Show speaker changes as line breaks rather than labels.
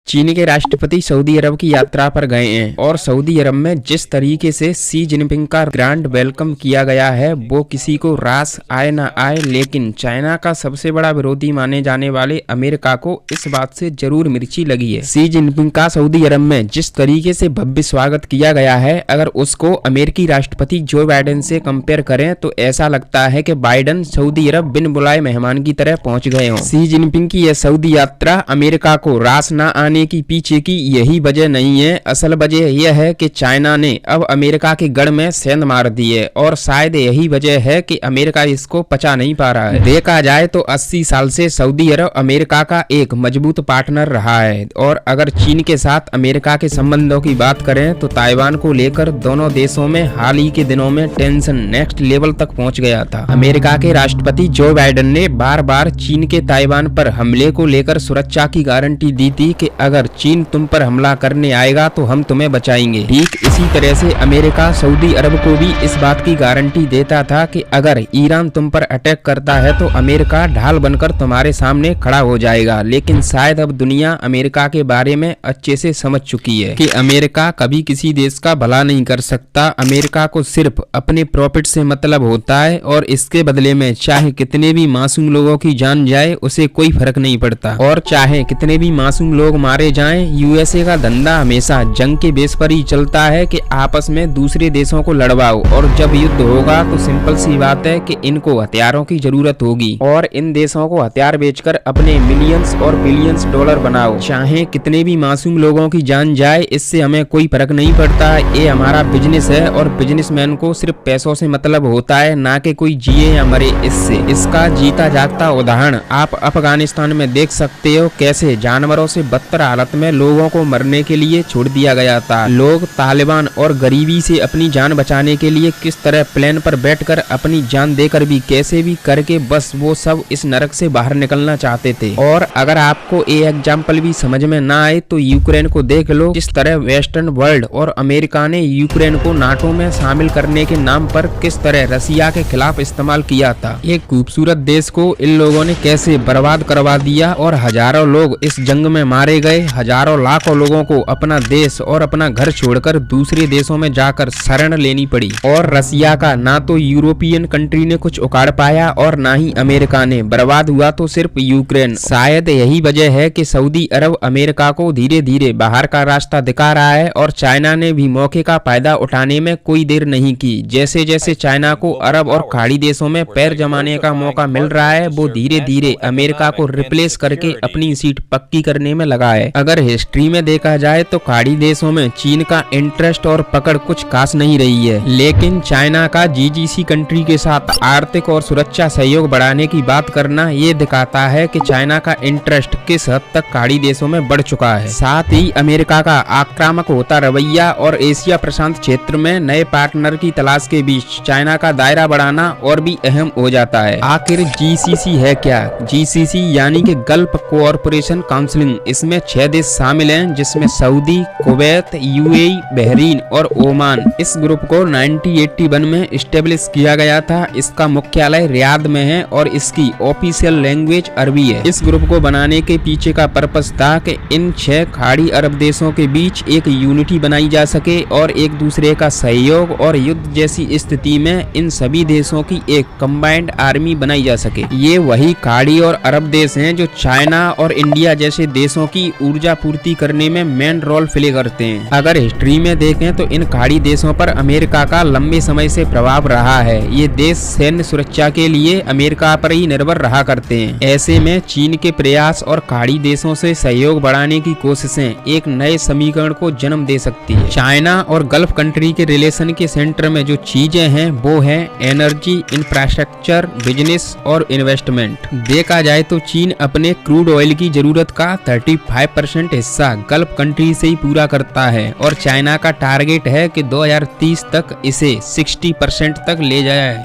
चीन के राष्ट्रपति सऊदी अरब की यात्रा पर गए हैं और सऊदी अरब में जिस तरीके से शी जिनपिंग का ग्रैंड वेलकम किया गया है वो किसी को रास आए ना आए, लेकिन चाइना का सबसे बड़ा विरोधी माने जाने वाले अमेरिका को इस बात से जरूर मिर्ची लगी है। शी जिनपिंग का सऊदी अरब में जिस तरीके से भव्य स्वागत किया गया है, अगर उसको अमेरिकी राष्ट्रपति जो बाइडेन से कंपेयर करें तो ऐसा लगता है कि बाइडेन सऊदी अरब बिन बुलाए मेहमान की तरह पहुंच गए हों। शी जिनपिंग की यह सऊदी यात्रा अमेरिका को रास न आने की पीछे की यही वजह नहीं है। असल वजह यह है कि चाइना ने अब अमेरिका के गढ़ में सेंध मार दी है और शायद यही वजह है कि अमेरिका इसको पचा नहीं पा रहा है। देखा जाए तो 80 साल से सऊदी अरब अमेरिका का एक मजबूत पार्टनर रहा है और अगर चीन के साथ अमेरिका के संबंधों की बात करें तो ताइवान को लेकर दोनों देशों में हाल ही के दिनों में टेंशन नेक्स्ट लेवल तक पहुंच गया था। अमेरिका के राष्ट्रपति जो बाइडेन ने बार बार चीन के ताइवान पर हमले को लेकर सुरक्षा की गारंटी दी थी कि अगर चीन तुम पर हमला करने आएगा तो हम तुम्हें बचाएंगे। ठीक इसी तरह से अमेरिका सऊदी अरब को भी इस बात की गारंटी देता था कि अगर ईरान तुम पर अटैक करता है तो अमेरिका ढाल बनकर तुम्हारे सामने खड़ा हो जाएगा। लेकिन शायद अब दुनिया अमेरिका के बारे में अच्छे से समझ चुकी है कि अमेरिका कभी किसी देश का भला नहीं कर सकता। अमेरिका को सिर्फ अपने प्रॉफिट से मतलब होता है और इसके बदले में चाहे कितने भी मासूम लोगों की जान जाए उसे कोई फर्क नहीं पड़ता, और चाहे कितने भी मासूम लोग मारे जाएं, यूएसए का धंधा हमेशा जंग के बेस पर ही चलता है कि आपस में दूसरे देशों को लड़वाओ, और जब युद्ध होगा तो सिंपल सी बात है कि इनको हथियारों की जरूरत होगी और इन देशों को हथियार बेचकर अपने मिलियंस और बिलियंस डॉलर बनाओ। चाहे कितने भी मासूम लोगों की जान जाए, इससे हमें कोई फर्क नहीं पड़ता। ये हमारा बिजनेस है और बिजनेसमैन को सिर्फ पैसों से मतलब होता है, ना कि कोई जिए या मरे इससे। इसका जीता जागता उदाहरण आप अफगानिस्तान में देख सकते हो, कैसे जानवरों से बदतर हालत में लोगों को मरने के लिए छोड़ दिया गया था। लोग तालिबान और गरीबी से अपनी जान बचाने के लिए किस तरह प्लेन पर बैठकर अपनी जान देकर भी कैसे भी करके बस वो सब इस नरक से बाहर निकलना चाहते थे। और अगर आपको ये एग्जाम्पल भी समझ में ना आए तो यूक्रेन को देख लो, जिस तरह वेस्टर्न वर्ल्ड और अमेरिका ने यूक्रेन को नाटो में शामिल करने के नाम पर किस तरह रसिया के खिलाफ इस्तेमाल किया था। एक खूबसूरत देश को इन लोगों ने कैसे बर्बाद करवा दिया और हजारों लोग इस जंग में मारे गए। हजारों लाखों लोगों को अपना देश और अपना घर छोड़कर दूसरे देशों में जाकर शरण लेनी पड़ी, और रसिया का ना तो यूरोपियन कंट्री ने कुछ उखाड़ पाया और ना ही अमेरिका ने। बर्बाद हुआ तो सिर्फ यूक्रेन। शायद यही वजह है कि सऊदी अरब अमेरिका को धीरे धीरे बाहर का रास्ता दिखा रहा है और चाइना ने भी मौके का फायदा उठाने में कोई देर नहीं की। जैसे जैसे चाइना को अरब और खाड़ी देशों में पैर जमाने का मौका मिल रहा है, वो धीरे धीरे अमेरिका को रिप्लेस करके अपनी सीट पक्की करने में लगा है। अगर हिस्ट्री में देखा जाए तो खाड़ी देशों में चीन का इंटरेस्ट और पकड़ कुछ खास नहीं रही है, लेकिन चाइना का जीसीसी कंट्री के साथ आर्थिक और सुरक्षा सहयोग बढ़ाने की बात करना ये दिखाता है कि चाइना का इंटरेस्ट किस हद तक खाड़ी देशों में बढ़ चुका है। साथ ही अमेरिका का आक्रामक होता रवैया और एशिया प्रशांत क्षेत्र में नए पार्टनर की तलाश के बीच चाइना का दायरा बढ़ाना और भी अहम हो जाता है। आखिर जीसीसी है क्या? जीसीसी यानी कि गल्फ कोऑपरेशन काउंसिल। इसमें 6 देश शामिल हैं, जिसमें सऊदी, कुवैत, यूएई, बहरीन और ओमान। इस ग्रुप को 1981 में एस्टेब्लिश किया गया था। इसका मुख्यालय रियाद में है और इसकी ऑफिशियल लैंग्वेज अरबी है। इस ग्रुप को बनाने के पीछे का पर्पस था कि इन 6 खाड़ी अरब देशों के बीच एक यूनिटी बनाई जा सके और एक दूसरे का सहयोग और युद्ध जैसी स्थिति में इन सभी देशों की एक कंबाइंड आर्मी बनाई जा सके। ये वही खाड़ी और अरब देश हैं जो चाइना और इंडिया जैसे देशों की ऊर्जा पूर्ति करने में मेन रोल प्ले करते हैं। अगर हिस्ट्री में देखें तो इन खाड़ी देशों पर अमेरिका का लंबे समय से प्रभाव रहा है। ये देश सैन्य सुरक्षा के लिए अमेरिका पर ही निर्भर रहा करते हैं। ऐसे में चीन के प्रयास और खाड़ी देशों से सहयोग बढ़ाने की कोशिशें एक नए समीकरण को जन्म दे सकती है। चाइना और गल्फ कंट्री के रिलेशन के सेंटर में जो चीजें हैं वो है एनर्जी, इंफ्रास्ट्रक्चर, बिजनेस और इन्वेस्टमेंट। देखा जाए तो चीन अपने क्रूड ऑयल की जरूरत का 35% हिस्सा गल्फ कंट्री से ही पूरा करता है और चाइना का टारगेट है कि 2030 तक इसे 60% तक ले जाए।